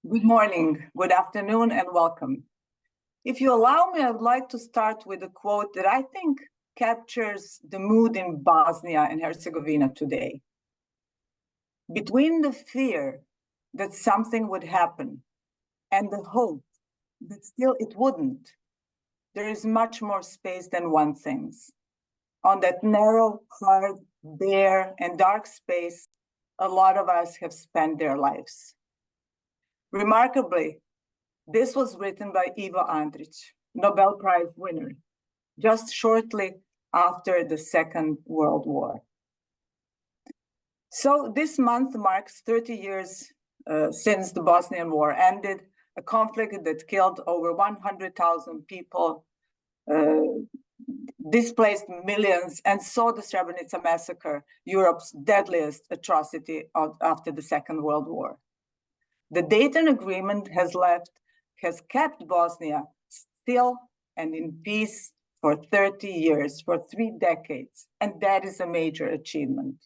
Good morning, good afternoon, and welcome. If you allow me, I would like to start with a quote that I think captures the mood in Bosnia and Herzegovina today. Between the fear that something would happen and the hope that still it wouldn't, there is much more space than one thinks. On that narrow, hard, bare, and dark space, a lot of us have spent their lives. Remarkably, this was written by Ivo Andrić, Nobel Prize winner, just shortly after the Second World War. So this month marks 30 years since the Bosnian War ended, a conflict that killed over 100,000 people, displaced millions, and saw the Srebrenica massacre, Europe's deadliest atrocity after the Second World War. The Dayton Agreement has kept Bosnia still and in peace for 30 years, for 3 decades, and that is a major achievement.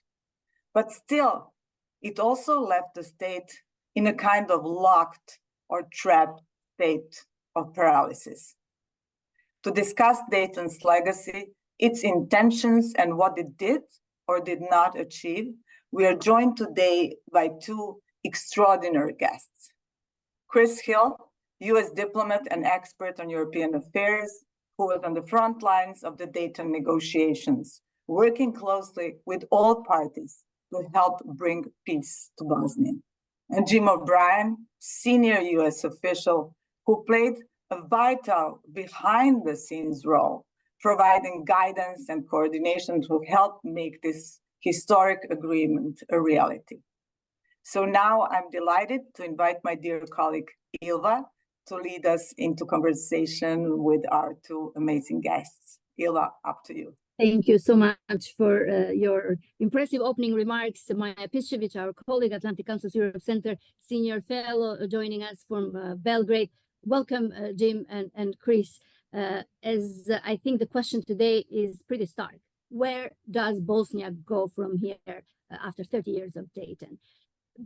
But still, it also left the state in a kind of locked or trapped state of paralysis. To discuss Dayton's legacy, its intentions, and what it did or did not achieve, we are joined today by 2 extraordinary guests. Chris Hill, US diplomat and expert on European affairs, who was on the front lines of the Dayton negotiations, working closely with all parties to help bring peace to Bosnia. And Jim O'Brien, senior US official, who played a vital behind-the-scenes role, providing guidance and coordination to help make this historic agreement a reality. So now I'm delighted to invite my dear colleague, Ilva, to lead us into conversation with our 2 amazing guests. Ilva, up to you. Thank you so much for your impressive opening remarks. Maja Piščević, our colleague, Atlantic Council's Europe Center Senior Fellow, joining us from Belgrade. Welcome, Jim and Chris. As I think the question today is pretty stark. Where does Bosnia go from here after 30 years of Dayton?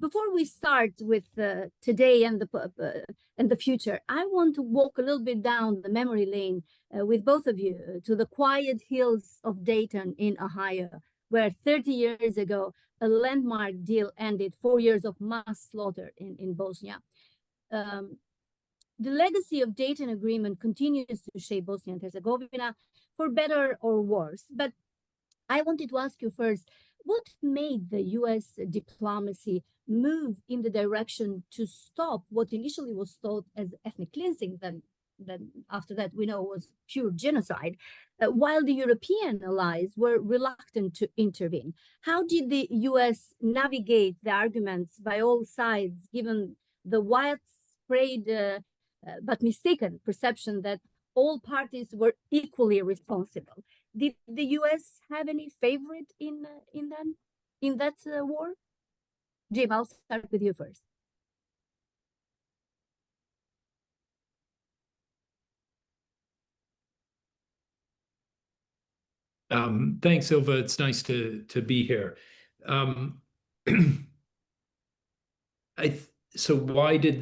Before we start with today and the future, I want to walk a little bit down the memory lane with both of you to the quiet hills of Dayton in Ohio, where 30 years ago, a landmark deal ended 4 years of mass slaughter in Bosnia. The legacy of Dayton Agreement continues to shape Bosnia and Herzegovina for better or worse. But I wanted to ask you first, what made the US diplomacy move in the direction to stop what initially was thought as ethnic cleansing, then after that we know was pure genocide, while the European allies were reluctant to intervene? How did the US navigate the arguments by all sides, given the widespread but mistaken perception that all parties were equally responsible? Did the US have any favorite in that war? Jim, I'll start with you first. Thanks, Ilva. It's nice to be here. So why did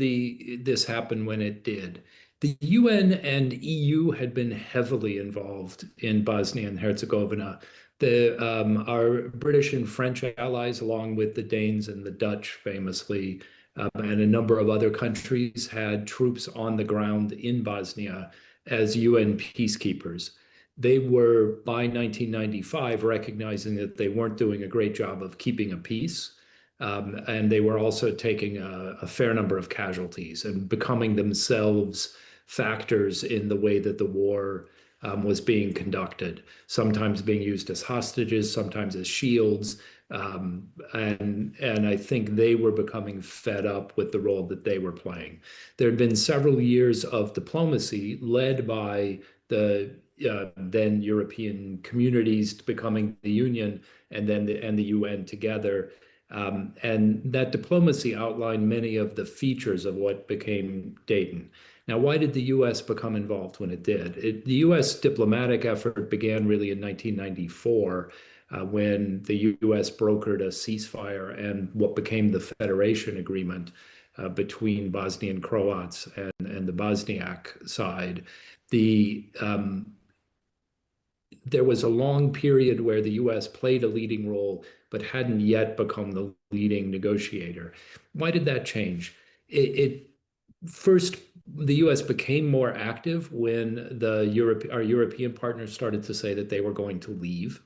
this happen when it did? The UN and EU had been heavily involved in Bosnia and Herzegovina. Our British and French allies, along with the Danes and the Dutch famously, and a number of other countries, had troops on the ground in Bosnia as UN peacekeepers. They were, by 1995, recognizing that they weren't doing a great job of keeping a peace. And they were also taking a fair number of casualties and becoming themselves factors in the way that the war was being conducted, sometimes being used as hostages, sometimes as shields. And I think they were becoming fed up with the role that they were playing. There had been several years of diplomacy led by the then European communities becoming the Union and then the UN together. And that diplomacy outlined many of the features of what became Dayton. Now, why did the US become involved when it did? The US diplomatic effort began really in 1994 when the US brokered a ceasefire and what became the Federation Agreement between Bosnian Croats and the Bosniak side. There was a long period where the U.S. played a leading role, but hadn't yet become the leading negotiator. Why did that change? First, the U.S. became more active when our European partners started to say that they were going to leave.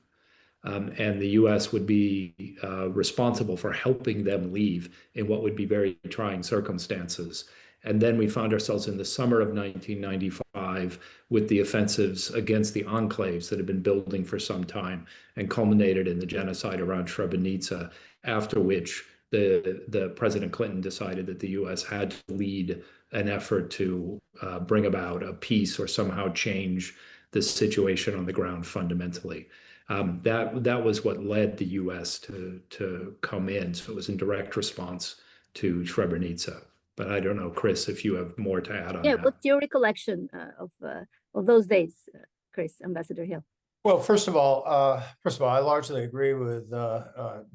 And the U.S. would be responsible for helping them leave in what would be very trying circumstances. And then we found ourselves in the summer of 1995 with the offensives against the enclaves that had been building for some time and culminated in the genocide around Srebrenica, after which the President Clinton decided that the U.S. had to lead an effort to bring about a peace or somehow change the situation on the ground fundamentally. That was what led the U.S. to come in. So it was in direct response to Srebrenica. But I don't know, Chris, if you have more to add on that. What's your recollection of those days, Chris, Ambassador Hill? Well, first of all, I largely agree with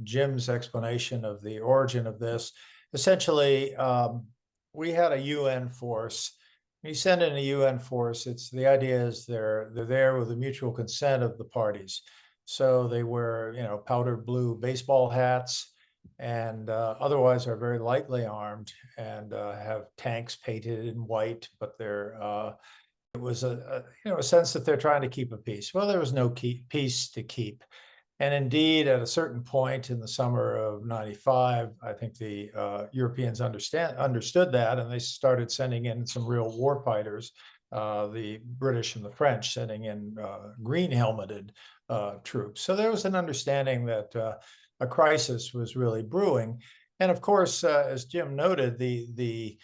Jim's explanation of the origin of this. Essentially, we had a UN force. When you send in a UN force, the idea is they're there with the mutual consent of the parties. So they wear, powder blue baseball hats, and otherwise are very lightly armed and have tanks painted in white, but it was a sense that they're trying to keep a peace. Well, there was no peace to keep. And indeed, at a certain point in the summer of '95, I think the Europeans understood that, and they started sending in some real war fighters, the British and the French sending in green helmeted troops. So there was an understanding that a crisis was really brewing. And of course, as Jim noted, the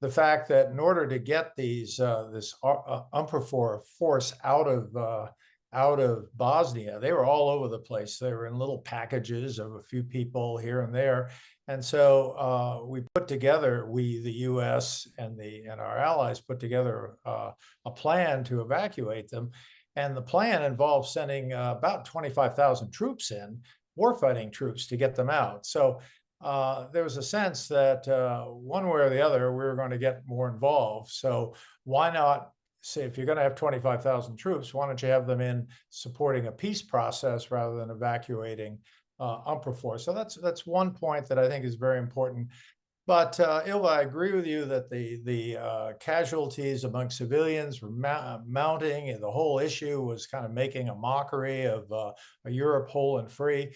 fact that in order to get this UNPROFOR force out of Bosnia, they were all over the place. They were in little packages of a few people here and there. And so we put together, the U.S. and our allies put together a plan to evacuate them. And the plan involved sending about 25,000 troops in, warfighting troops, to get them out. So there was a sense that one way or the other, we were going to get more involved. So why not say, if you're going to have 25,000 troops, why don't you have them in supporting a peace process rather than evacuating UNPROFOR? So that's one point that I think is very important. But Ilva, I agree with you that the casualties among civilians were mounting, and the whole issue was kind of making a mockery of a Europe whole and free.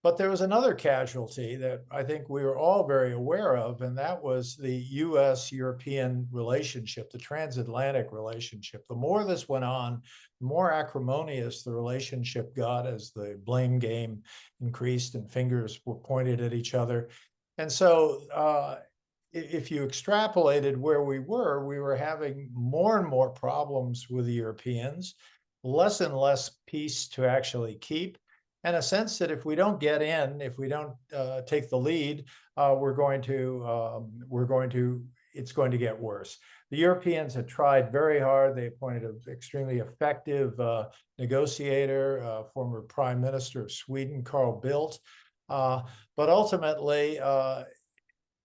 But there was another casualty that I think we were all very aware of, and that was the U.S.-European relationship, the transatlantic relationship. The more this went on, the more acrimonious the relationship got as the blame game increased and fingers were pointed at each other. And so if you extrapolated where we were having more and more problems with the Europeans, less and less peace to actually keep, and a sense that if we don't get in, if we don't take the lead, it's going to get worse. The Europeans had tried very hard. They appointed an extremely effective negotiator, former Prime Minister of Sweden, Carl Bildt. But ultimately,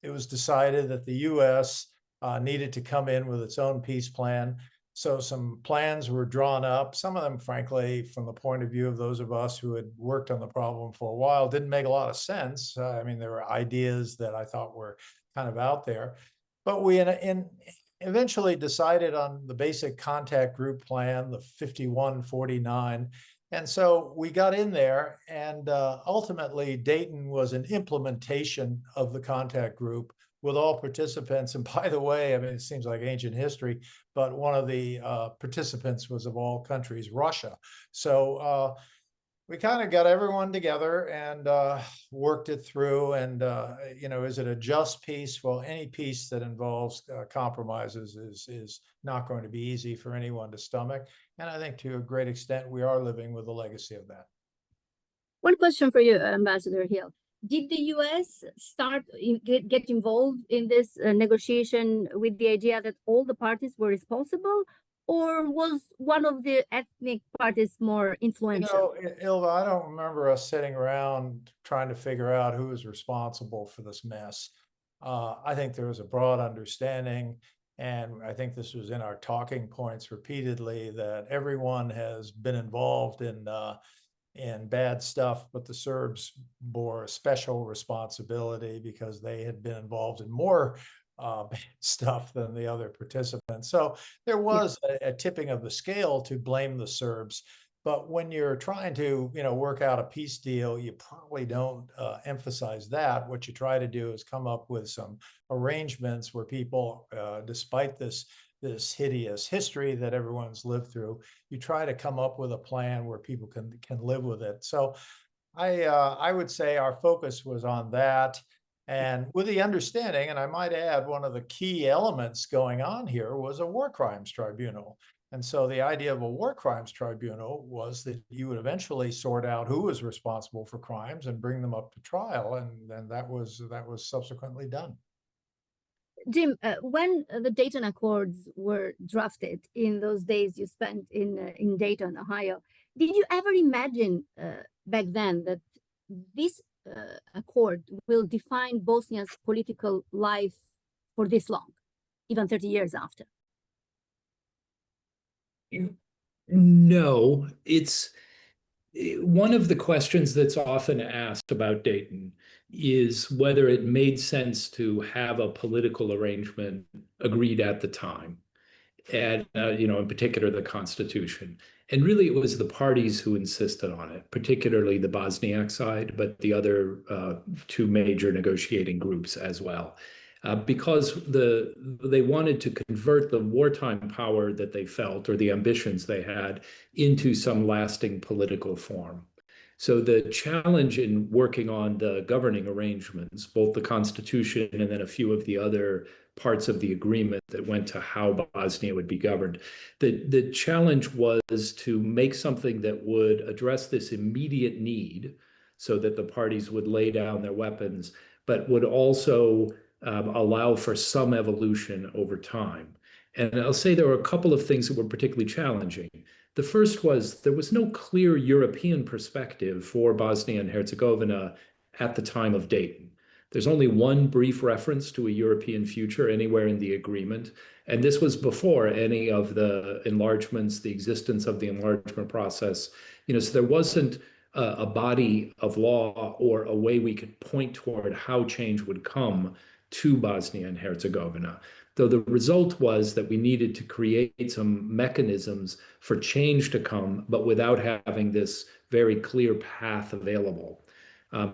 it was decided that the U.S. Needed to come in with its own peace plan. So some plans were drawn up. Some of them, frankly, from the point of view of those of us who had worked on the problem for a while, didn't make a lot of sense. I mean, there were ideas that I thought were kind of out there. But we eventually decided on the basic contact group plan, the 51-49. And so we got in there, and ultimately Dayton was an implementation of the contact group with all participants. And by the way, I mean, it seems like ancient history, but one of the participants was, of all countries, Russia. So we kind of got everyone together and worked it through. And, is it a just peace? Well, any peace that involves compromises is not going to be easy for anyone to stomach. And I think to a great extent, we are living with the legacy of that. One question for you, Ambassador Hill. Did the U.S. get involved in this negotiation with the idea that all the parties were responsible, or was one of the ethnic parties more influential? Ilva, I don't remember us sitting around trying to figure out who was responsible for this mess. I think there was a broad understanding, and I think this was in our talking points repeatedly, that everyone has been involved in bad stuff, but the Serbs bore a special responsibility because they had been involved in more bad stuff than the other participants. So there was a tipping of the scale to blame the Serbs. But when you're trying to, work out a peace deal, you probably don't emphasize that. What you try to do is come up with some arrangements where people, despite this hideous history that everyone's lived through, you try to come up with a plan where people can live with it. So I would say our focus was on that, and with the understanding, and I might add, one of the key elements going on here was a war crimes tribunal. And so the idea of a war crimes tribunal was that you would eventually sort out who was responsible for crimes and bring them up to trial, and then that was subsequently done. Jim, when the Dayton Accords were drafted in those days you spent in Dayton, Ohio, did you ever imagine back then that this accord will define Bosnia's political life for this long, even 30 years after? No, it's one of the questions that's often asked about Dayton is whether it made sense to have a political arrangement agreed at the time, and in particular the Constitution. And really, it was the parties who insisted on it, particularly the Bosniak side, but the other two major negotiating groups as well. Because they wanted to convert the wartime power that they felt, or the ambitions they had, into some lasting political form. So the challenge in working on the governing arrangements, both the Constitution and then a few of the other parts of the agreement that went to how Bosnia would be governed, the challenge was to make something that would address this immediate need so that the parties would lay down their weapons, but would also allow for some evolution over time. And I'll say there were a couple of things that were particularly challenging. The first was there was no clear European perspective for Bosnia and Herzegovina at the time of Dayton. There's only one brief reference to a European future anywhere in the agreement, and this was before any of the enlargements, the existence of the enlargement process. So there wasn't a body of law or a way we could point toward how change would come to Bosnia and Herzegovina. Though the result was that we needed to create some mechanisms for change to come, but without having this very clear path available.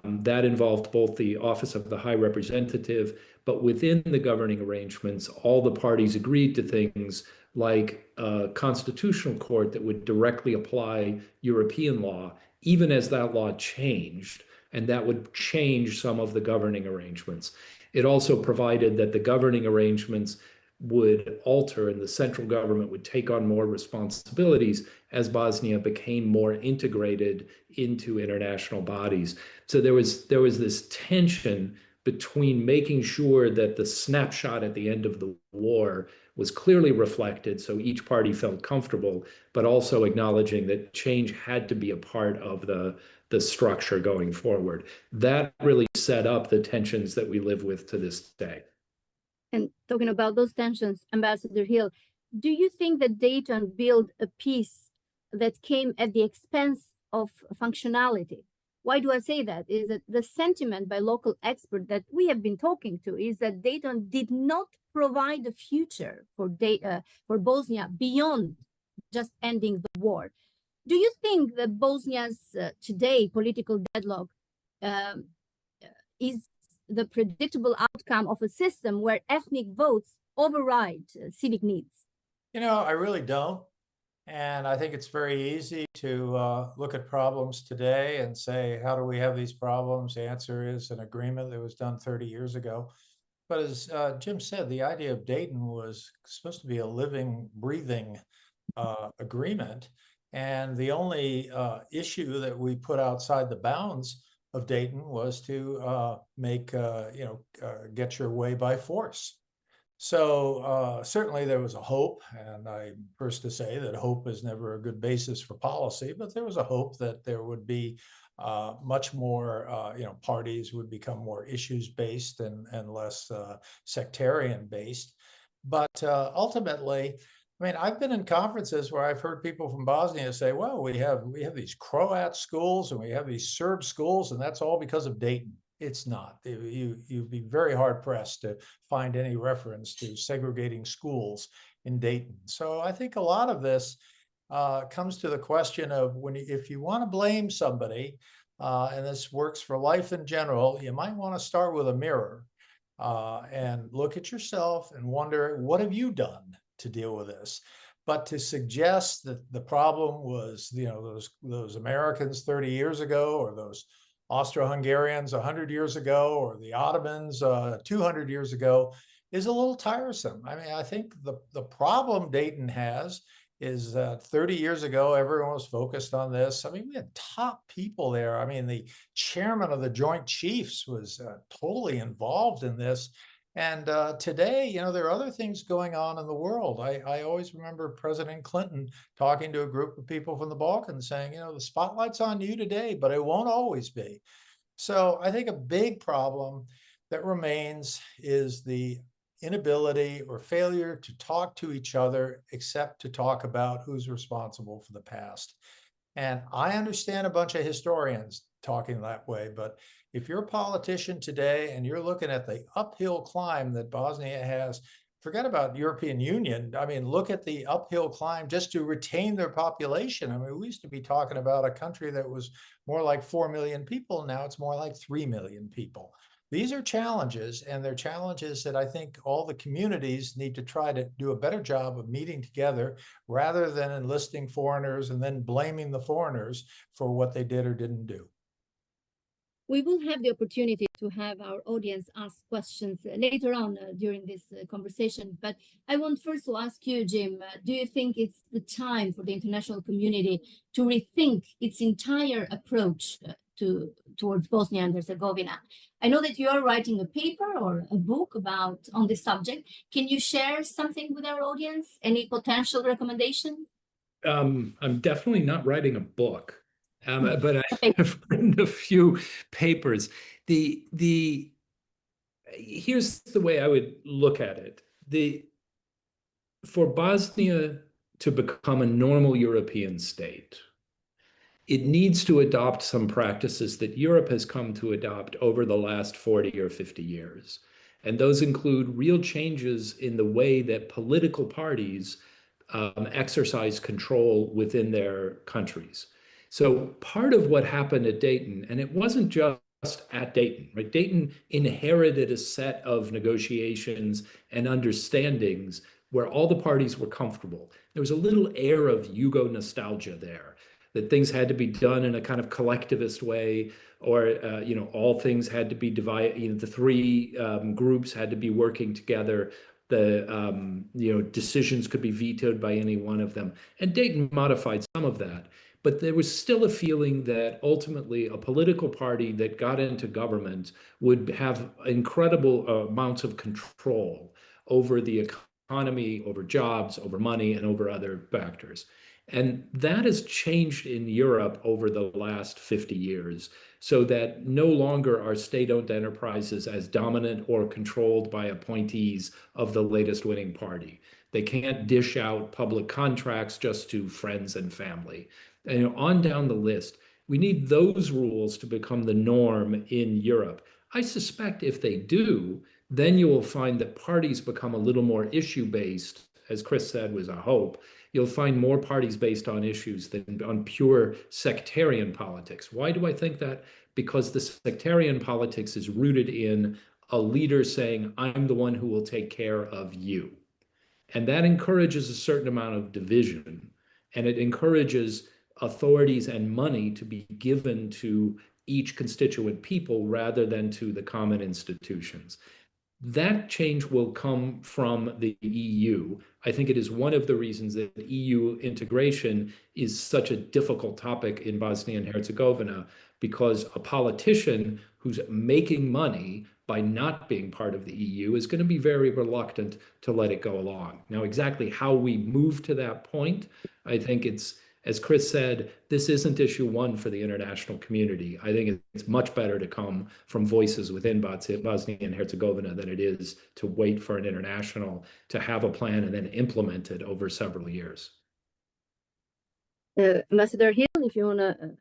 That involved both the Office of the High Representative, but within the governing arrangements, all the parties agreed to things like a constitutional court that would directly apply European law, even as that law changed, and that would change some of the governing arrangements. It also provided that the governing arrangements would alter and the central government would take on more responsibilities as Bosnia became more integrated into international bodies. So there was this tension between making sure that the snapshot at the end of the war was clearly reflected so each party felt comfortable, but also acknowledging that change had to be a part of the structure going forward. That really set up the tensions that we live with to this day. And talking about those tensions, Ambassador Hill, do you think that Dayton built a peace that came at the expense of functionality? Why do I say that? Is that the sentiment by local experts that we have been talking to is that Dayton did not provide a future for Bosnia beyond just ending the war. Do you think that Bosnia's today political deadlock is the predictable outcome of a system where ethnic votes override civic needs? I really don't. And I think it's very easy to look at problems today and say, how do we have these problems? The answer is an agreement that was done 30 years ago. But as Jim said, the idea of Dayton was supposed to be a living, breathing agreement. And the only issue that we put outside the bounds of Dayton was to get your way by force. So certainly there was a hope, and I'm first to say that hope is never a good basis for policy, but there was a hope that there would be much more, parties would become more issues-based and less sectarian-based. But ultimately, I mean, I've been in conferences where I've heard people from Bosnia say, well, we have these Croat schools and we have these Serb schools, and that's all because of Dayton. It's not. You'd be very hard-pressed to find any reference to segregating schools in Dayton. So I think a lot of this comes to the question of if you want to blame somebody, and this works for life in general, you might want to start with a mirror and look at yourself and wonder, what have you done to deal with this? But to suggest that the problem was, those Americans 30 years ago, or those Austro-Hungarians 100 years ago, or the Ottomans 200 years ago, is a little tiresome. I mean, I think the problem Dayton has is that 30 years ago, everyone was focused on this. I mean, we had top people there. I mean, the chairman of the Joint Chiefs was totally involved in this. And today, there are other things going on in the world. I always remember President Clinton talking to a group of people from the Balkans saying, the spotlight's on you today, but it won't always be. So I think a big problem that remains is the inability or failure to talk to each other, except to talk about who's responsible for the past. And I understand a bunch of historians talking that way, but if you're a politician today and you're looking at the uphill climb that Bosnia has, forget about European Union. I mean, look at the uphill climb just to retain their population. I mean, we used to be talking about a country that was more like 4 million people. Now it's more like 3 million people. These are challenges, and they're challenges that I think all the communities need to try to do a better job of meeting together, rather than enlisting foreigners and then blaming the foreigners for what they did or didn't do. We will have the opportunity to have our audience ask questions later on during this conversation. But I want first to ask you, Jim, do you think it's the time for the international community to rethink its entire approach towards Bosnia and Herzegovina? I know that you are writing a paper or a book on this subject. Can you share something with our audience? Any potential recommendation? I'm definitely not writing a book. But I have written a few papers. Here's the way I would look at it. For Bosnia to become a normal European state, it needs to adopt some practices that Europe has come to adopt over the last 40 or 50 years. And those include real changes in the way that political parties exercise control within their countries. So part of what happened at Dayton, and it wasn't just at Dayton, right? Dayton inherited a set of negotiations and understandings where all the parties were comfortable. There was a little air of Yugo nostalgia there, that things had to be done in a kind of collectivist way, or all things had to be divided. The three groups had to be working together. The decisions could be vetoed by any one of them, and Dayton modified some of that. But there was still a feeling that ultimately a political party that got into government would have incredible amounts of control over the economy, over jobs, over money, and over other factors. And that has changed in Europe over the last 50 years, so that no longer are state-owned enterprises as dominant or controlled by appointees of the latest winning party. They can't dish out public contracts just to friends and family. And on down the list, we need those rules to become the norm in Europe. I suspect if they do, then you will find that parties become a little more issue-based, as Chris said was a hope. You'll find more parties based on issues than on pure sectarian politics. Why do I think that? Because the sectarian politics is rooted in a leader saying, I'm the one who will take care of you. And that encourages a certain amount of division, and it encourages authorities and money to be given to each constituent people rather than to the common institutions. That change will come from the EU. I think it is one of the reasons that EU integration is such a difficult topic in Bosnia and Herzegovina, because a politician who's making money by not being part of the EU is going to be very reluctant to let it go along. Now, exactly how we move to that point, I think it's As Chris said, this isn't issue one for the international community. I think it's much better to come from voices within Bosnia and Herzegovina than it is to wait for an international to have a plan and then implement it over several years. Ambassador Hill, if you want to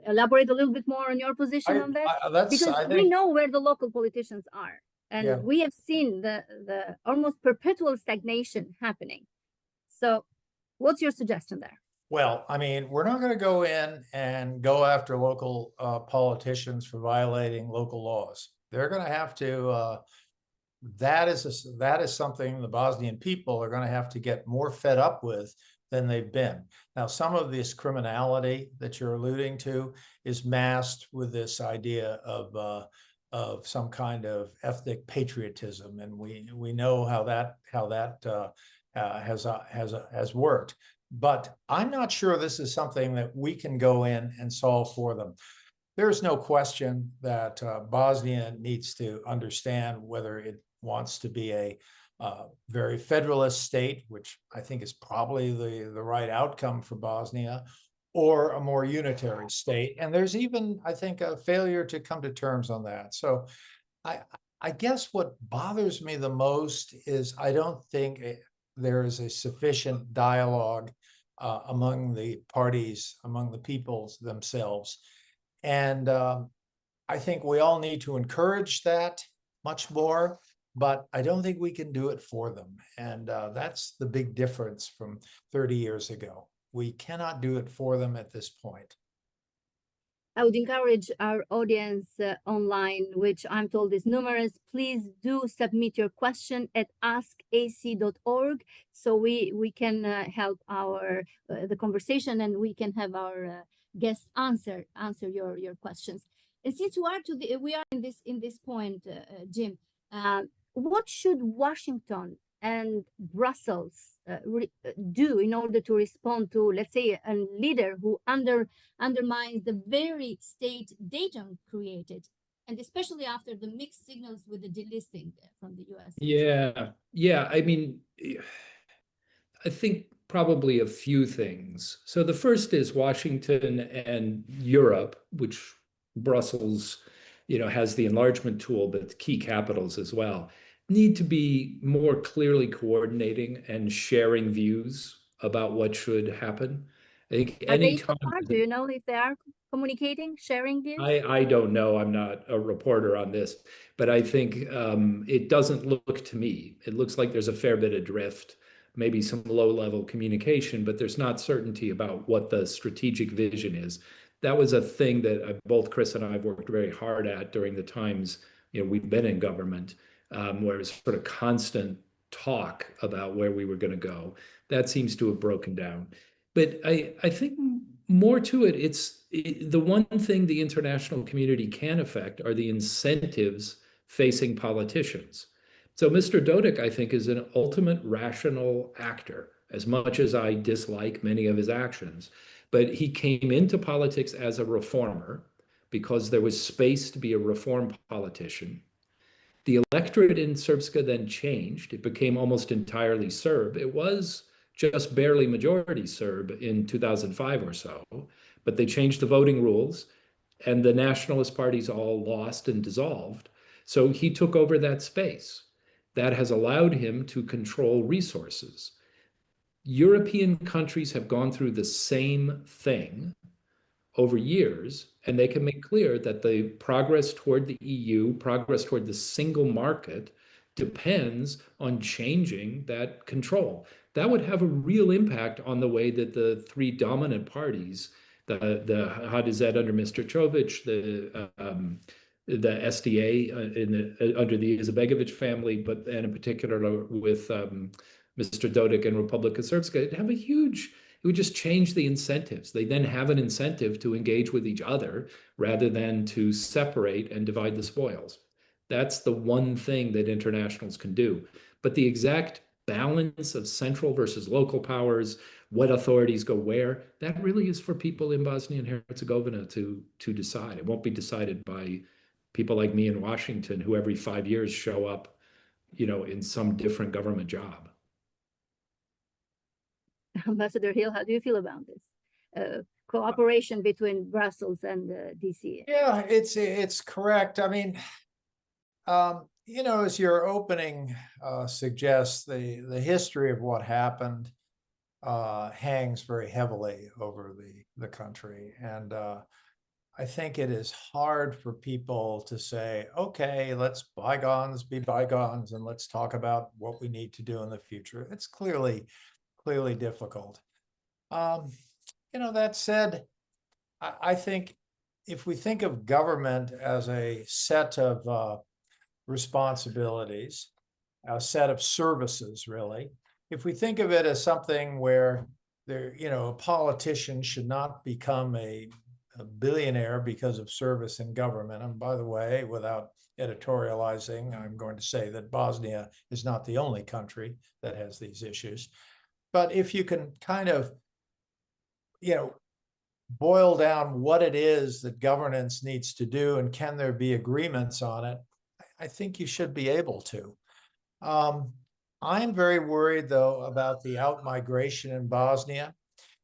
elaborate a little bit more on your position on that, because we know where the local politicians are, and we have seen the almost perpetual stagnation happening. So what's your suggestion there? Well, I mean, we're not going to go in and go after local politicians for violating local laws. They're going to have to, that is something the Bosnian people are going to have to get more fed up with than they've been. Now, some of this criminality that you're alluding to is masked with this idea of some kind of ethnic patriotism, and we know how that has worked. But I'm not sure this is something that we can go in and solve for them. There's no question that Bosnia needs to understand whether it wants to be a very federalist state, which I think is probably the right outcome for Bosnia, or a more unitary state. And there's even, I think, a failure to come to terms on that. So I guess what bothers me the most is I don't think there is a sufficient dialogue among the parties, among the peoples themselves. And I think we all need to encourage that much more, but I don't think we can do it for them. And that's the big difference from 30 years ago. We cannot do it for them at this point. I would encourage our audience online, which I'm told is numerous, please do submit your question at askac.org so we can help the conversation, and we can have our guests answer your questions. And since we are in this point, Jim, what should Washington and Brussels do in order to respond to, let's say, a leader who undermines the very state Dayton created, and especially after the mixed signals with the delisting from the US? Yeah. I mean, I think probably a few things. So the first is Washington and Europe, which Brussels, has the enlargement tool, but key capitals as well, need to be more clearly coordinating and sharing views about what should happen. I think do you know if they are communicating, sharing views? I don't know. I'm not a reporter on this, but I think it doesn't look to me. It looks like there's a fair bit of drift, maybe some low-level communication, but there's not certainty about what the strategic vision is. That was a thing that both Chris and I have worked very hard at during the times we've been in government. Where it was sort of constant talk about where we were going to go. That seems to have broken down. But I think more to it, the one thing the international community can affect are the incentives facing politicians. So Mr. Dodik, I think, is an ultimate rational actor, as much as I dislike many of his actions. But he came into politics as a reformer because there was space to be a reform politician. The electorate in Srpska then changed. It became almost entirely Serb. It was just barely majority Serb in 2005 or so, but they changed the voting rules and the nationalist parties all lost and dissolved. So he took over that space. That has allowed him to control resources. European countries have gone through the same thing over years, and they can make clear that the progress toward the EU, progress toward the single market, depends on changing that control. That would have a real impact on the way that the three dominant parties, the HDZ under Mr. Čović, the SDA under the Izetbegović family, and in particular with Mr. Dodik and Republika Srpska, it'd have it would just change the incentives. They then have an incentive to engage with each other rather than to separate and divide the spoils. That's the one thing that internationals can do. But the exact balance of central versus local powers, what authorities go where, that really is for people in Bosnia and Herzegovina to decide. It won't be decided by people like me in Washington, who every 5 years show up, in some different government job. Ambassador Hill, how do you feel about this cooperation between Brussels and DC? Yeah, it's correct. I mean, you know, as your opening suggests, the history of what happened hangs very heavily over the country. And I think it is hard for people to say, okay, let's bygones be bygones and let's talk about what we need to do in the future. It's clearly difficult. You know, that said, I think if we think of government as a set of responsibilities, a set of services, really, if we think of it as something where there, you know, a politician should not become a billionaire because of service in government. And by the way, without editorializing, I'm going to say that Bosnia is not the only country that has these issues. But if you can kind of, you know, boil down what it is that governance needs to do and can there be agreements on it, I think you should be able to. I'm very worried, though, about the out-migration in Bosnia.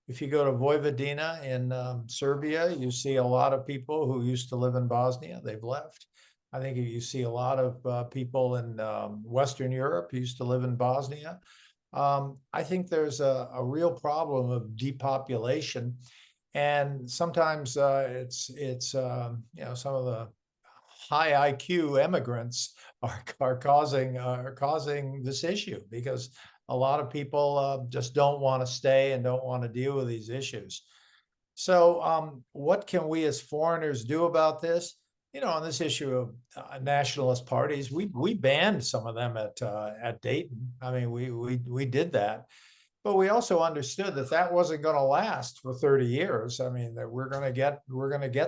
If you go to Vojvodina in Serbia, you see a lot of people who used to live in Bosnia. They've left. I think you see a lot of people in Western Europe who used to live in Bosnia. I think there's a real problem of depopulation. And sometimes it's you know, some of the high IQ immigrants are causing this issue, because a lot of people just don't want to stay and don't want to deal with these issues. So what can we as foreigners do about this? You know, on this issue of nationalist parties, we banned some of them at Dayton. I mean, we did that. But we also understood that that wasn't going to last for 30 years. I mean, that we're going to get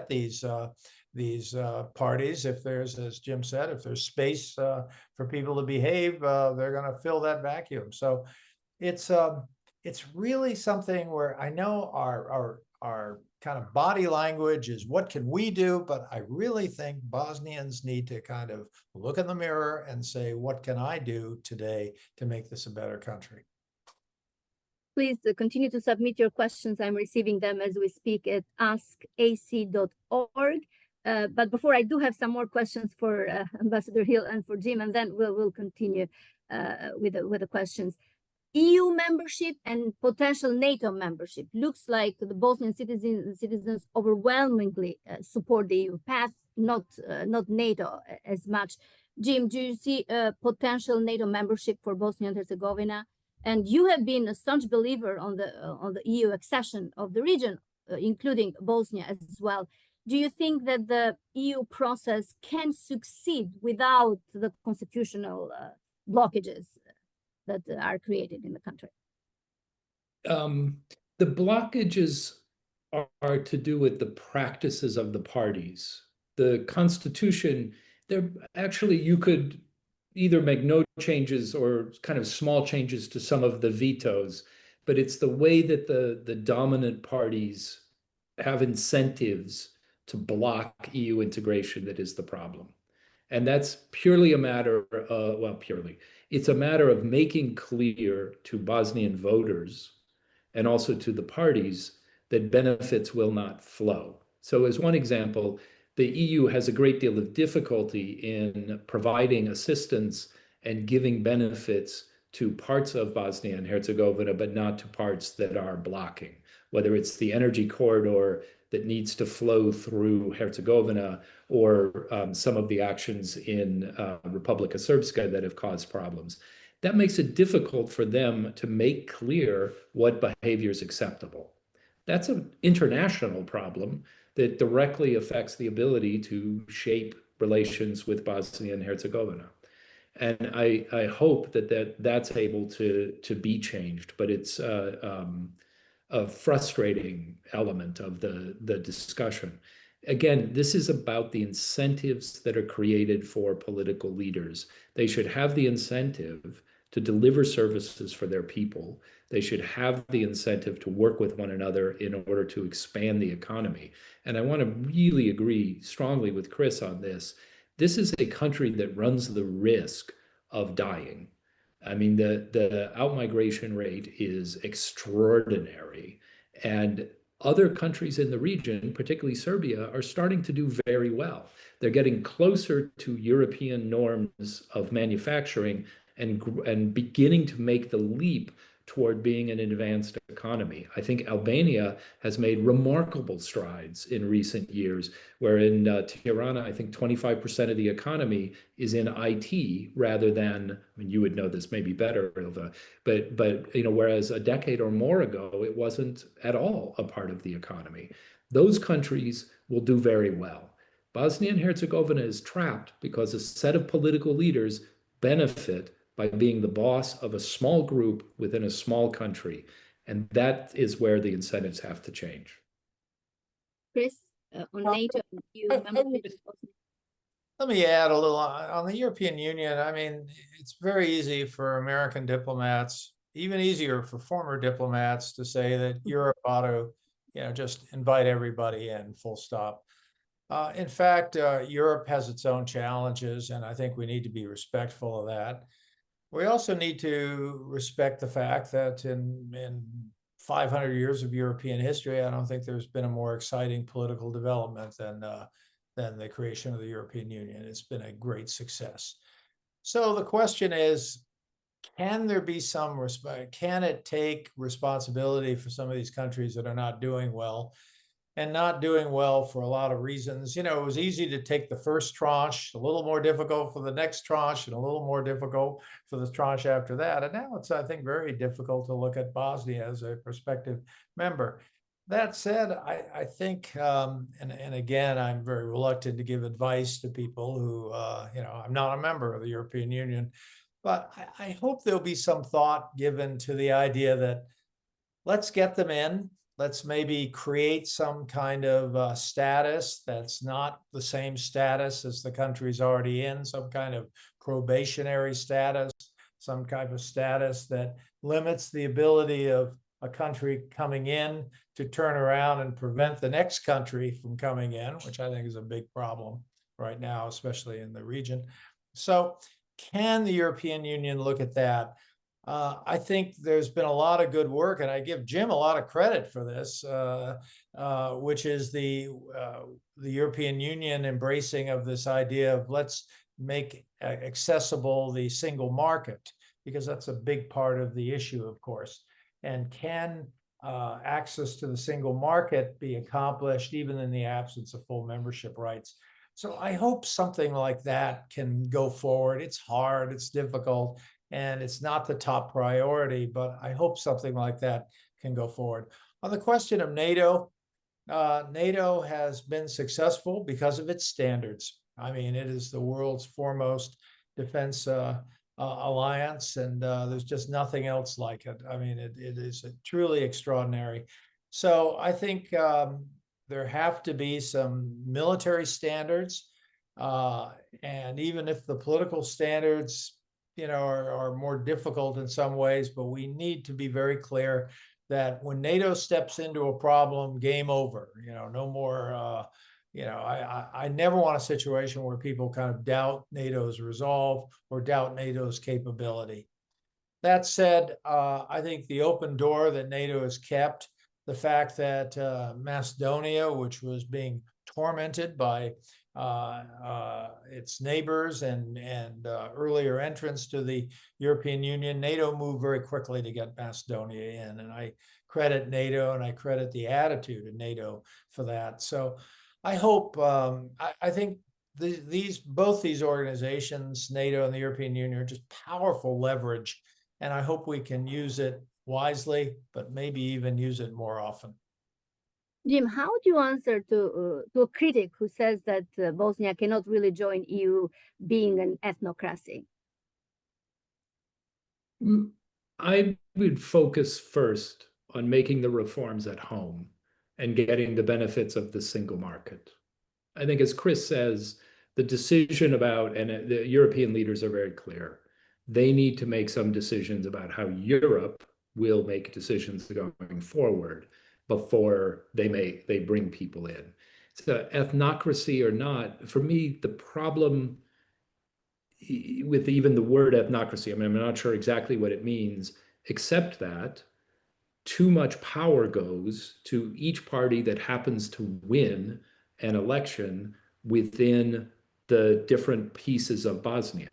these parties. If there's, as Jim said, if there's space for people to behave, they're going to fill that vacuum. So it's really something where I know our kind of body language is what can we do, but I really think Bosnians need to kind of look in the mirror and say, what can I do today to make this a better country? Please continue to submit your questions. I'm receiving them as we speak at askac.org. But before, I do have some more questions for Ambassador Hill and for Jim, and then we'll continue with the questions. EU membership and potential NATO membership. Looks like the Bosnian citizens overwhelmingly support the EU path, not NATO as much. Jim, do you see a potential NATO membership for Bosnia and Herzegovina? And you have been a staunch believer on the EU accession of the region, including Bosnia as well. Do you think that the EU process can succeed without the constitutional blockages that are created in the country? The blockages are to do with the practices of the parties. The Constitution, there actually you could either make no changes or kind of small changes to some of the vetoes, but it's the way that the dominant parties have incentives to block EU integration that is the problem. And that's purely a matter of, well, purely, it's a matter of making clear to Bosnian voters and also to the parties that benefits will not flow. So as one example, the EU has a great deal of difficulty in providing assistance and giving benefits to parts of Bosnia and Herzegovina, but not to parts that are blocking, whether it's the energy corridor that needs to flow through Herzegovina or some of the actions in Republika Srpska that have caused problems. That makes it difficult for them to make clear what behavior is acceptable. That's an international problem that directly affects the ability to shape relations with Bosnia and Herzegovina. And I hope that's able to be changed, but it's a frustrating element of the discussion. Again, this is about the incentives that are created for political leaders. They should have the incentive to deliver services for their people. They should have the incentive to work with one another in order to expand the economy. And I want to really agree strongly with Chris on this. This is a country that runs the risk of dying. I mean, the outmigration rate is extraordinary. And other countries in the region, particularly Serbia, are starting to do very well. They're getting closer to European norms of manufacturing and beginning to make the leap toward being an advanced economy. I think Albania has made remarkable strides in recent years, where in Tirana, I think 25% of the economy is in IT rather than, I mean, you would know this maybe better, Ilva, but you know, whereas a decade or more ago, it wasn't at all a part of the economy. Those countries will do very well. Bosnia and Herzegovina is trapped because a set of political leaders benefit by being the boss of a small group within a small country. And that is where the incentives have to change. Chris, on NATO, you remember Let me add a little on the European Union. I mean, it's very easy for American diplomats, even easier for former diplomats, to say that Europe ought to, you know, just invite everybody in, full stop. In fact, Europe has its own challenges, and I think we need to be respectful of that. We also need to respect the fact that in 500 years of European history, I don't think there's been a more exciting political development than the creation of the European Union. It's been a great success. So the question is, can there be some respect? Can it take responsibility for some of these countries that are not doing well? And not doing well for a lot of reasons. You know, it was easy to take the first tranche, a little more difficult for the next tranche, and a little more difficult for the tranche after that. And now it's, I think, very difficult to look at Bosnia as a prospective member. That said, I think, and again, I'm very reluctant to give advice to people who, you know, I'm not a member of the European Union, but I hope there'll be some thought given to the idea that let's get them in. Let's maybe create some kind of status that's not the same status as the country's already in, some kind of probationary status, some kind of status that limits the ability of a country coming in to turn around and prevent the next country from coming in, which I think is a big problem right now, especially in the region. So can the European Union look at that? I think there's been a lot of good work, and I give Jim a lot of credit for this, which is the European Union embracing of this idea of let's make accessible the single market, because that's a big part of the issue, of course. And can access to the single market be accomplished even in the absence of full membership rights? So I hope something like that can go forward. It's hard, it's difficult, and it's not the top priority, but I hope something like that can go forward. On the question of NATO, NATO has been successful because of its standards. I mean, it is the world's foremost defense alliance, and there's just nothing else like it. I mean, it is truly extraordinary. So I think there have to be some military standards, and even if the political standards, you know, are more difficult in some ways, but we need to be very clear that when NATO steps into a problem, game over. You know, no more. You know, I never want a situation where people kind of doubt NATO's resolve or doubt NATO's capability. That said, I think the open door that NATO has kept, the fact that Macedonia, which was being tormented by its neighbors and earlier entrants to the European Union, NATO moved very quickly to get Macedonia in, and I credit NATO and I credit the attitude of NATO for that. So I hope, I think both these organizations, NATO and the European Union, are just powerful leverage, and I hope we can use it wisely, but maybe even use it more often. Jim, how do you answer to a critic who says that Bosnia cannot really join EU being an ethnocracy? I would focus first on making the reforms at home and getting the benefits of the single market. I think, as Chris says, the decision about, and the European leaders are very clear, they need to make some decisions about how Europe will make decisions going forward before they bring people in. So ethnocracy or not, for me, the problem with even the word ethnocracy. I mean, I'm not sure exactly what it means, except that too much power goes to each party that happens to win an election within the different pieces of Bosnia.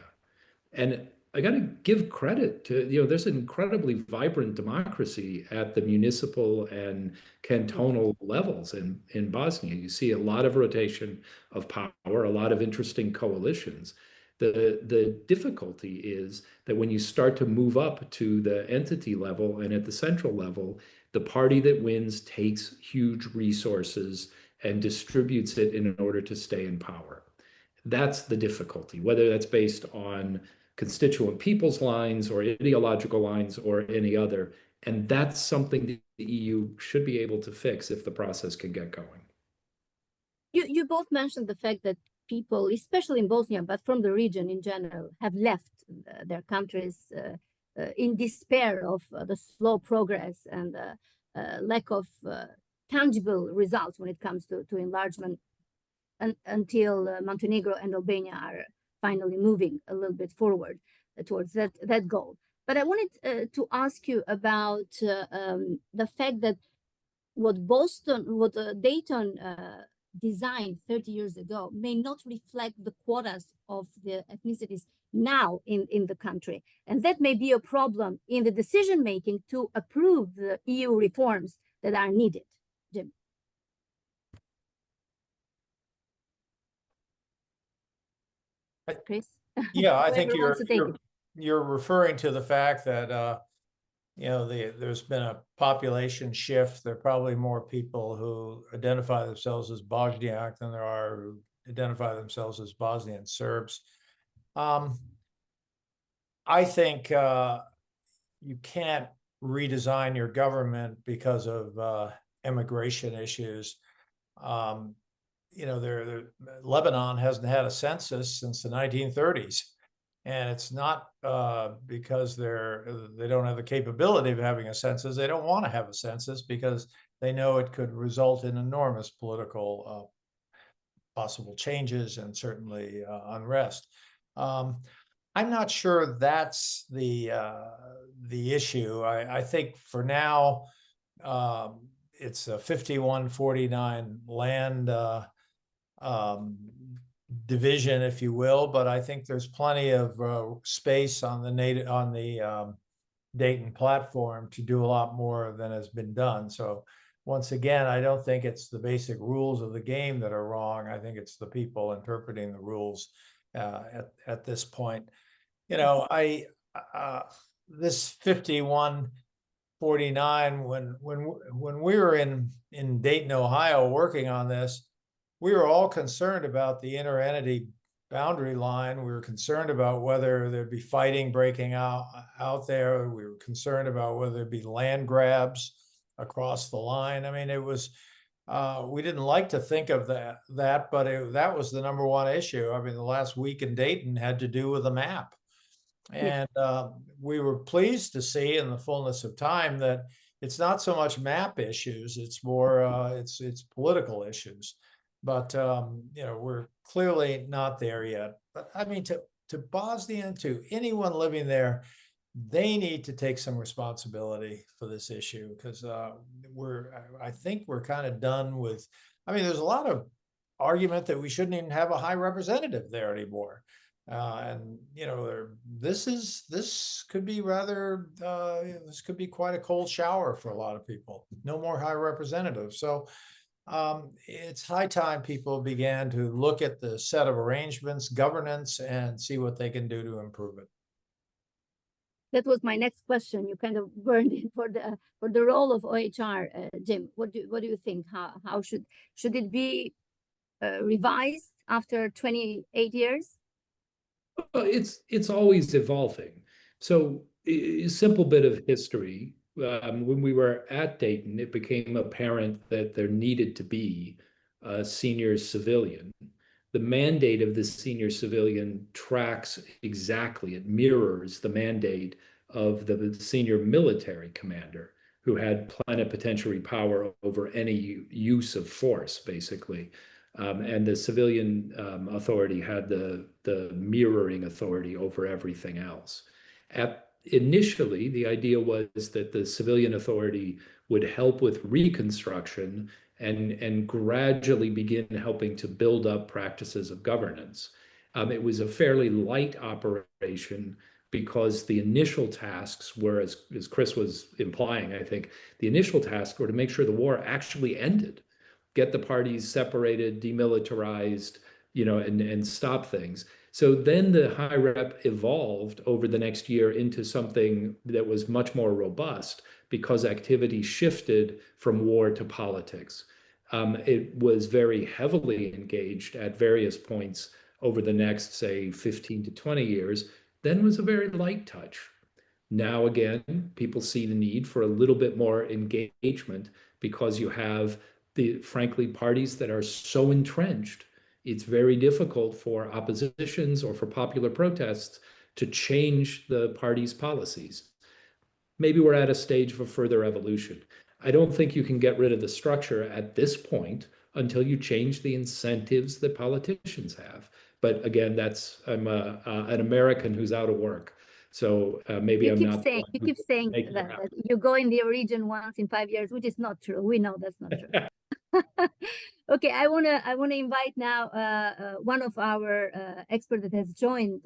And I got to give credit to, there's an incredibly vibrant democracy at the municipal and cantonal levels in Bosnia. You see a lot of rotation of power, a lot of interesting coalitions. The difficulty is that when you start to move up to the entity level and at the central level, the party that wins takes huge resources and distributes it in order to stay in power. That's the difficulty, whether that's based on constituent people's lines or ideological lines or any other. And that's something the EU should be able to fix if the process can get going. You both mentioned the fact that people, especially in Bosnia, but from the region in general, have left their countries in despair of the slow progress and lack of tangible results when it comes to enlargement, until Montenegro and Albania are finally moving a little bit forward towards that goal. But I wanted to ask you about the fact that what Dayton designed 30 years ago may not reflect the quotas of the ethnicities now in the country. And that may be a problem in the decision-making to approve the EU reforms that are needed. Jim. Chris? Yeah, I think Whoever you're referring to the fact that there's been a population shift. There are probably more people who identify themselves as Bosniak than there are who identify themselves as Bosnian Serbs. I think you can't redesign your government because of immigration issues. Lebanon hasn't had a census since the 1930s. And it's not because they don't have the capability of having a census. They don't want to have a census because they know it could result in enormous political possible changes and certainly unrest. I'm not sure that's the issue. I think for now it's a 51-49 land division, if you will, but I think there's plenty of space on the Dayton platform to do a lot more than has been done. So once again, I don't think it's the basic rules of the game that are wrong. I think it's the people interpreting the rules at this point. This 51-49, when we were in Dayton, Ohio, working on this, we were all concerned about the inter-entity boundary line. We were concerned about whether there'd be fighting breaking out there. We were concerned about whether there'd be land grabs across the line. I mean, it was, we didn't like to think of that, but that was the number one issue. I mean, the last week in Dayton had to do with a map. And we were pleased to see in the fullness of time that it's not so much map issues, it's more, it's political issues. But we're clearly not there yet. But I mean, to Bosnia, to anyone living there, they need to take some responsibility for this issue, because I think we're kind of done with. I mean, there's a lot of argument that we shouldn't even have a high representative there anymore, and this could be rather this could be quite a cold shower for a lot of people. No more high representatives, so. It's high time people began to look at the set of arrangements, governance, and see what they can do to improve it. That was my next question. You kind of burned it for the role of OHR, Jim. What do you think? How should it be revised after 28 years? It's always evolving. So a simple bit of history. When we were at Dayton, it became apparent that there needed to be a senior civilian. The mandate of the senior civilian tracks exactly, it mirrors the mandate of the senior military commander, who had plenipotentiary power over any use of force, basically. And the civilian authority had the mirroring authority over everything else. Initially, the idea was that the civilian authority would help with reconstruction and gradually begin helping to build up practices of governance. It was a fairly light operation because the initial tasks were, as Chris was implying, I think, the initial tasks were to make sure the war actually ended, get the parties separated, demilitarized, and stop things. So then the high rep evolved over the next year into something that was much more robust because activity shifted from war to politics. It was very heavily engaged at various points over the next, say, 15 to 20 years, then was a very light touch. Now, again, people see the need for a little bit more engagement because you have frankly, parties that are so entrenched. It's very difficult for oppositions or for popular protests to change the party's policies. Maybe we're at a stage of a further evolution. I don't think you can get rid of the structure at this point until you change the incentives that politicians have. But again, I'm an American who's out of work. So maybe I'm not. You keep saying that you go in the region once in 5 years, which is not true. We know that's not true. Okay, I wanna invite now one of our experts that has joined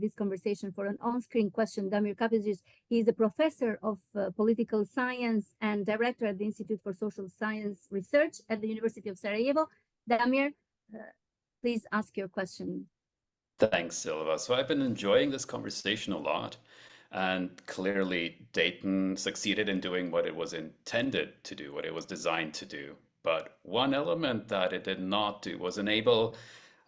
this conversation for an on-screen question. Damir Kapic. He's a professor of political science and director at the Institute for Social Science Research at the University of Sarajevo. Damir, please ask your question. Thanks, Silva. So I've been enjoying this conversation a lot, and clearly Dayton succeeded in doing what it was intended to do, what it was designed to do. But one element that it did not do was enable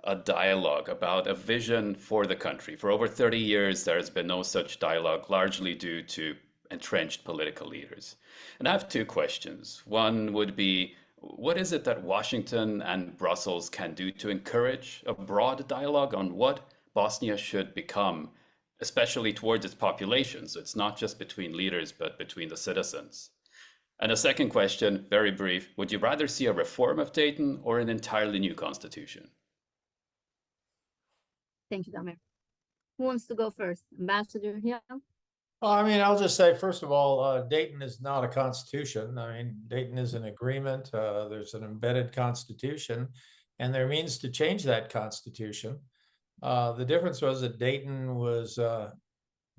a dialogue about a vision for the country. For over 30 years, there has been no such dialogue, largely due to entrenched political leaders. And I have two questions. One would be, what is it that Washington and Brussels can do to encourage a broad dialogue on what Bosnia should become, especially towards its population? So it's not just between leaders, but between the citizens. And a second question, very brief, would you rather see a reform of Dayton or an entirely new constitution? Thank you, Damir. Who wants to go first? Ambassador Hill? Well, I mean, I'll just say, first of all, Dayton is not a constitution. I mean, Dayton is an agreement. There's an embedded constitution, and there are means to change that constitution. The difference was that Dayton was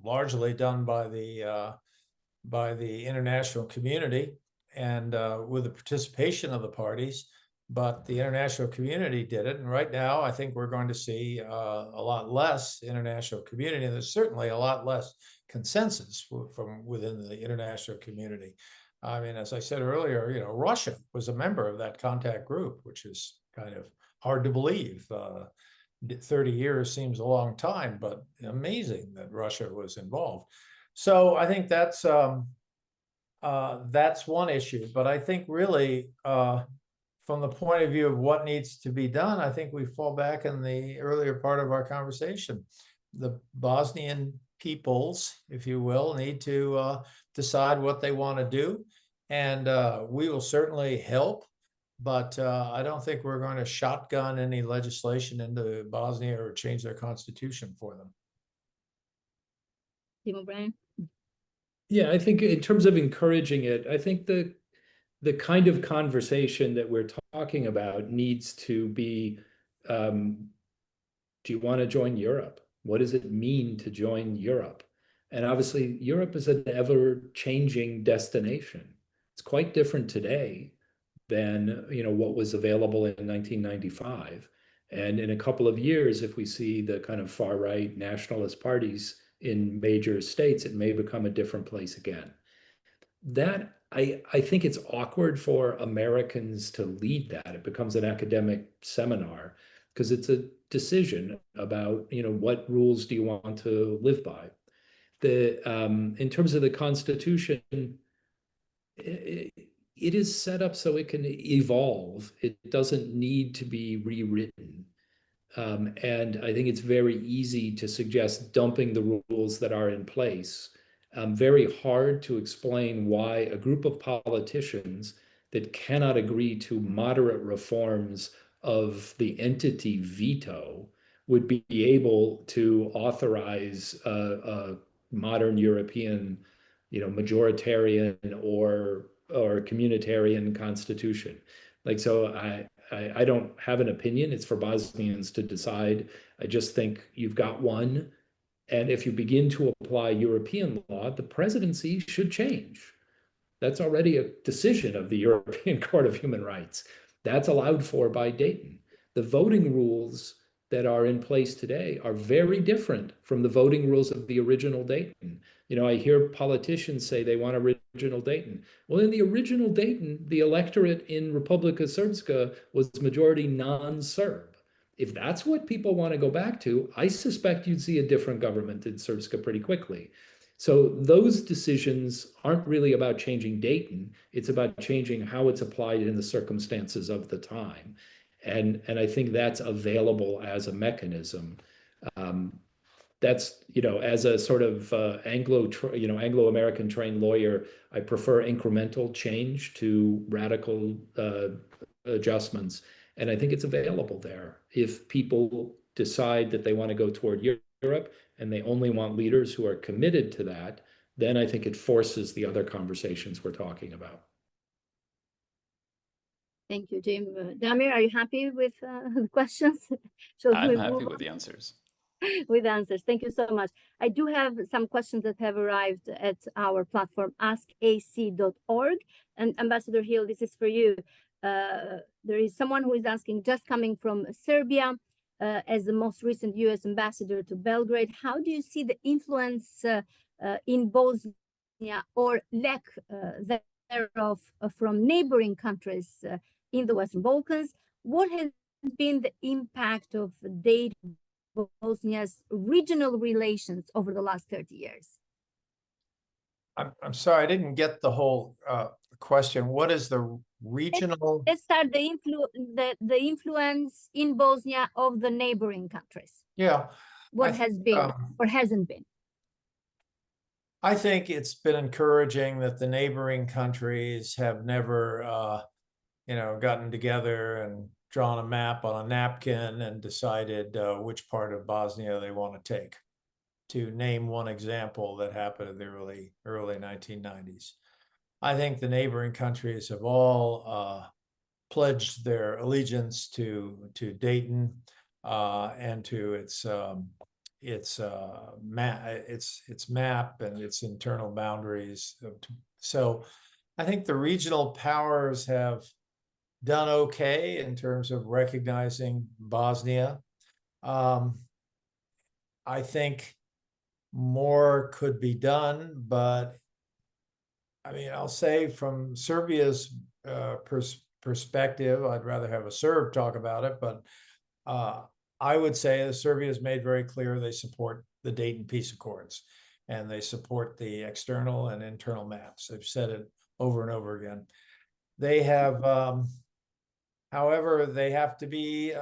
largely done by the international community and with the participation of the parties, but the international community did it. And right now, I think we're going to see a lot less international community, and there's certainly a lot less consensus from within the international community. I mean, as I said earlier, Russia was a member of that contact group, which is kind of hard to believe. 30 years seems a long time, but amazing that Russia was involved. So I think that's one issue. But I think really, from the point of view of what needs to be done, I think we fall back in the earlier part of our conversation. The Bosnian peoples, if you will, need to decide what they want to do. And we will certainly help. But I don't think we're going to shotgun any legislation into Bosnia or change their constitution for them. Tim O'Brien? Yeah, I think in terms of encouraging it, I think the kind of conversation that we're talking about needs to be, do you want to join Europe? What does it mean to join Europe? And obviously, Europe is an ever-changing destination. It's quite different today than what was available in 1995. And in a couple of years, if we see the kind of far-right nationalist parties in major states, it may become a different place again. That I think it's awkward for Americans to lead that. It becomes an academic seminar because it's a decision about what rules do you want to live by. In terms of the Constitution, it is set up so it can evolve. It doesn't need to be rewritten. And I think it's very easy to suggest dumping the rules that are in place. Very hard to explain why a group of politicians that cannot agree to moderate reforms of the entity veto would be able to authorize a modern European, majoritarian or communitarian constitution. Like, so I don't have an opinion. It's for Bosnians to decide. I just think you've got one. And if you begin to apply European law, the presidency should change. That's already a decision of the European Court of Human Rights. That's allowed for by Dayton. The voting rules that are in place today are very different from the voting rules of the original Dayton. I hear politicians say they want original Dayton. Well, in the original Dayton, the electorate in Republika Srpska was majority non-Serb. If that's what people want to go back to, I suspect you'd see a different government in Srpska pretty quickly. So those decisions aren't really about changing Dayton. It's about changing how it's applied in the circumstances of the time. And I think that's available as a mechanism. That's, as a sort of Anglo-American trained lawyer, I prefer incremental change to radical adjustments. And I think it's available there. If people decide that they want to go toward Europe and they only want leaders who are committed to that, then I think it forces the other conversations we're talking about. Thank you, Jim. Damir, are you happy with the questions? I'm happy with the answers. With answers. Thank you so much. I do have some questions that have arrived at our platform, askac.org. And Ambassador Hill, this is for you. There is someone who is asking, just coming from Serbia, as the most recent US ambassador to Belgrade, how do you see the influence in Bosnia or lack thereof from neighboring countries in the Western Balkans? What has been the impact of Dayton, Bosnia's regional relations over the last 30 years? I'm sorry, I didn't get the whole question. What is the regional? Let's start the influence in Bosnia of the neighboring countries. Yeah. What has been or hasn't been? I think it's been encouraging that the neighboring countries have never, gotten together and drawn a map on a napkin and decided which part of Bosnia they want to take. To name one example that happened in the early 1990s. I think the neighboring countries have all pledged their allegiance to Dayton and to its map and its internal boundaries. So I think the regional powers have done okay in terms of recognizing Bosnia. I think more could be done, but I'll say from Serbia's perspective, I'd rather have a Serb talk about it, but I would say that Serbia has made very clear they support the Dayton Peace Accords and they support the external and internal maps. They've said it over and over again. They have, however, they have to be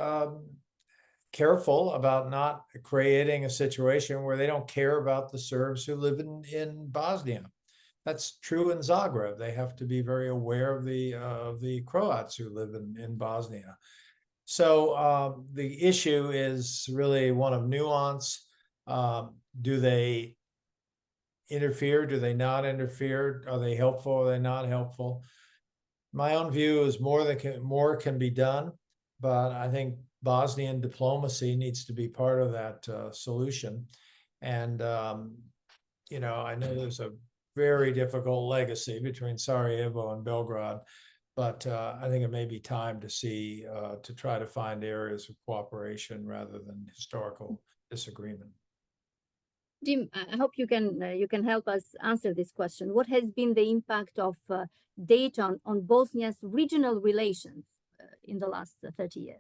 careful about not creating a situation where they don't care about the Serbs who live in Bosnia. That's true in Zagreb. They have to be very aware of the Croats who live in Bosnia. So the issue is really one of nuance. Do they interfere? Do they not interfere? Are they helpful? Are they not helpful? My own view is more can be done, but I think Bosnian diplomacy needs to be part of that solution. And I know there's a very difficult legacy between Sarajevo and Belgrade, but I think it may be time to try to find areas of cooperation rather than historical disagreement. Jim, I hope you can help us answer this question. What has been the impact of Dayton on Bosnia's regional relations in the last 30 years?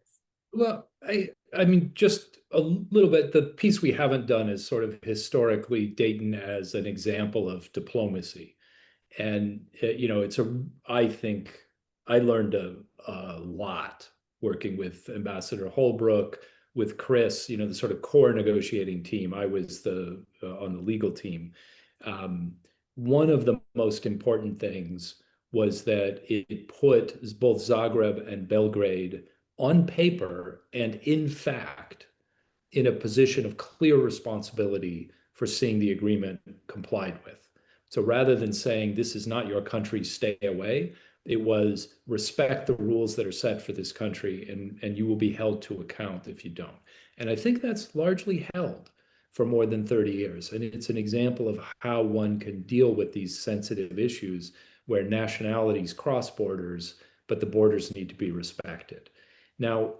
Well, I mean, just a little bit. The piece we haven't done is sort of historically Dayton as an example of diplomacy. And, I think I learned a lot working with Ambassador Holbrooke, with Chris, the sort of core negotiating team. I was on the legal team. One of the most important things was that it put both Zagreb and Belgrade on paper and in fact in a position of clear responsibility for seeing the agreement complied with. So rather than saying this is not your country, stay away, it was respect the rules that are set for this country, and you will be held to account if you don't. And I think that's largely held for more than 30 years. And it's an example of how one can deal with these sensitive issues where nationalities cross borders, but the borders need to be respected. Now,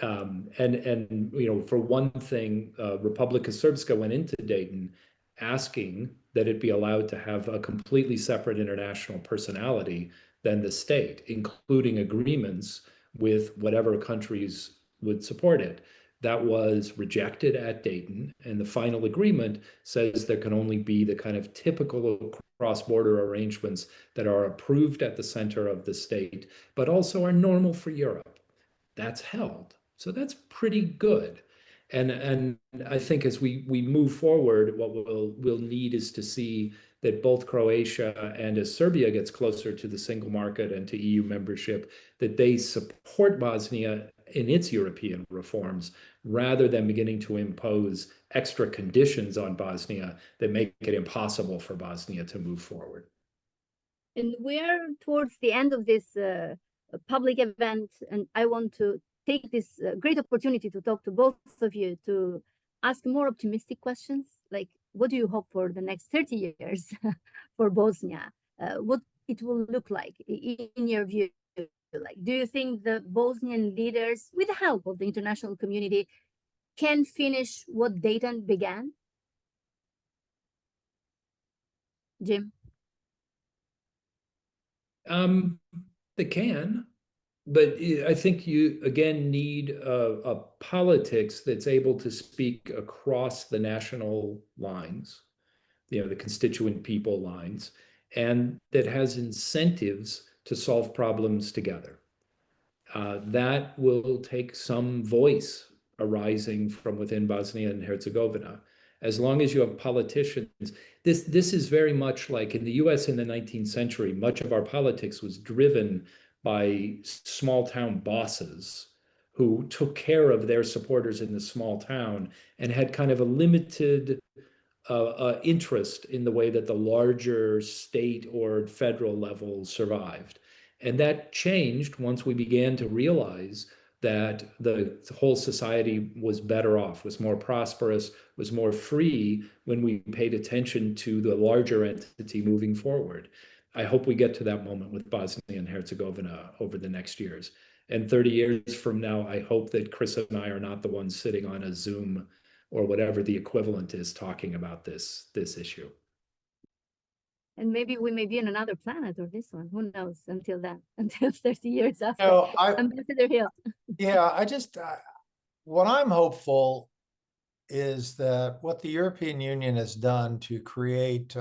and you know, for one thing, Republika Srpska went into Dayton asking that it be allowed to have a completely separate international personality than the state, including agreements with whatever countries would support it. That was rejected at Dayton, and the final agreement says there can only be the kind of typical cross-border arrangements that are approved at the center of the state, but also are normal for Europe. That's held. So that's pretty good. And I think as we move forward, what we'll need is to see that both Croatia and as Serbia gets closer to the single market and to EU membership, that they support Bosnia in its European reforms rather than beginning to impose extra conditions on Bosnia that make it impossible for Bosnia to move forward. And we're towards the end of this public event, and I want to take this great opportunity to talk to both of you to ask more optimistic questions, like what do you hope for the next 30 years for Bosnia? What it will look like in your view? Like, do you think the Bosnian leaders, with the help of the international community, can finish what Dayton began? Jim? They can. But I think you, again, need a politics that's able to speak across the national lines, you know, the constituent people lines, and that has incentives to solve problems together. That will take some voice arising from within Bosnia and Herzegovina. As long as you have politicians, this is very much like in the US in the 19th century, much of our politics was driven by small town bosses who took care of their supporters in the small town and had kind of a limited interest in the way that the larger state or federal level survived. And that changed once we began to realize that the whole society was better off, was more prosperous, was more free when we paid attention to the larger entity moving forward. I hope we get to that moment with Bosnia and Herzegovina over the next years. And 30 years from now, I hope that Chris and I are not the ones sitting on a Zoom or whatever the equivalent is talking about this issue. And maybe we may be on another planet or this one. Who knows until then, until 30 years after. No, Ambassador Hill. Yeah, what I'm hopeful is that what the European Union has done to create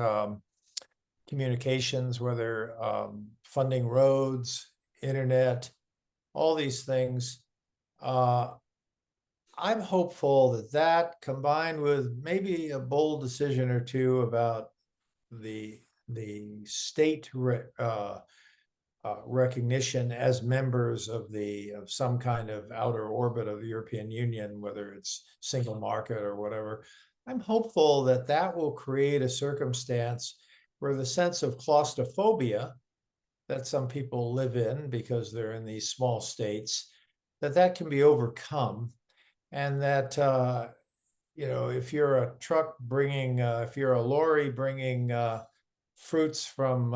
communications, whether funding roads, internet, all these things, I'm hopeful that that combined with maybe a bold decision or two about the state recognition as members of some kind of outer orbit of the European Union, whether it's single market or whatever, I'm hopeful that that will create a circumstance where the sense of claustrophobia that some people live in because they're in these small states, that can be overcome. And that, you know, if you're a truck bringing, if you're a lorry bringing fruits from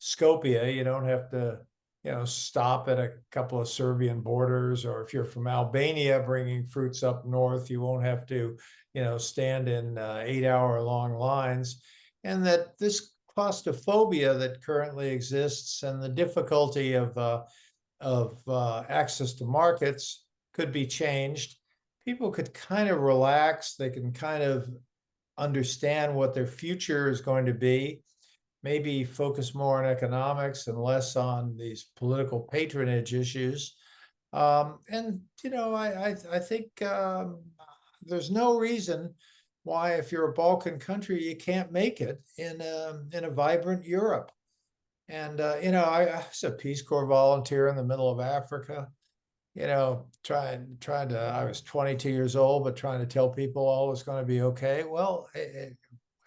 Skopje, you don't have to, you know, stop at a couple of Serbian borders, or if you're from Albania bringing fruits up north, you won't have to, you know, stand in 8-hour-long lines. And that this claustrophobia that currently exists and the difficulty of access to markets could be changed. People could kind of relax. They can kind of understand what their future is going to be, maybe focus more on economics and less on these political patronage issues. And, you know, I think there's no reason why, if you're a Balkan country, you can't make it in a vibrant Europe. And, you know, I was a Peace Corps volunteer in the middle of Africa. trying to, I was 22 years old, but trying to tell people all was going to be okay. Well, it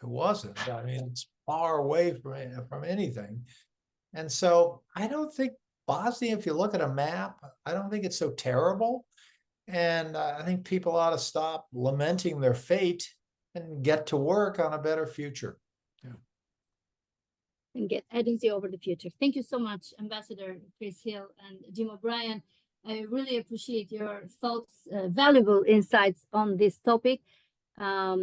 wasn't. I mean, it's far away from anything. And so I don't think Bosnia, if you look at a map, I don't think it's so terrible. And I think people ought to stop lamenting their fate and get to work on a better future. And get agency over the future. Thank you so much, Ambassador Chris Hill and Jim O'Brien. I really appreciate your thoughts, valuable insights on this topic. I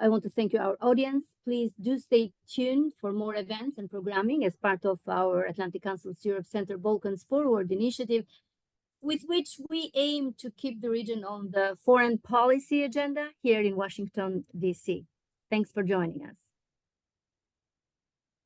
want to thank you, our audience. Please do stay tuned for more events and programming as part of our Atlantic Council's Europe Center Balkans Forward initiative, with which we aim to keep the region on the foreign policy agenda here in Washington, D.C. Thanks for joining us.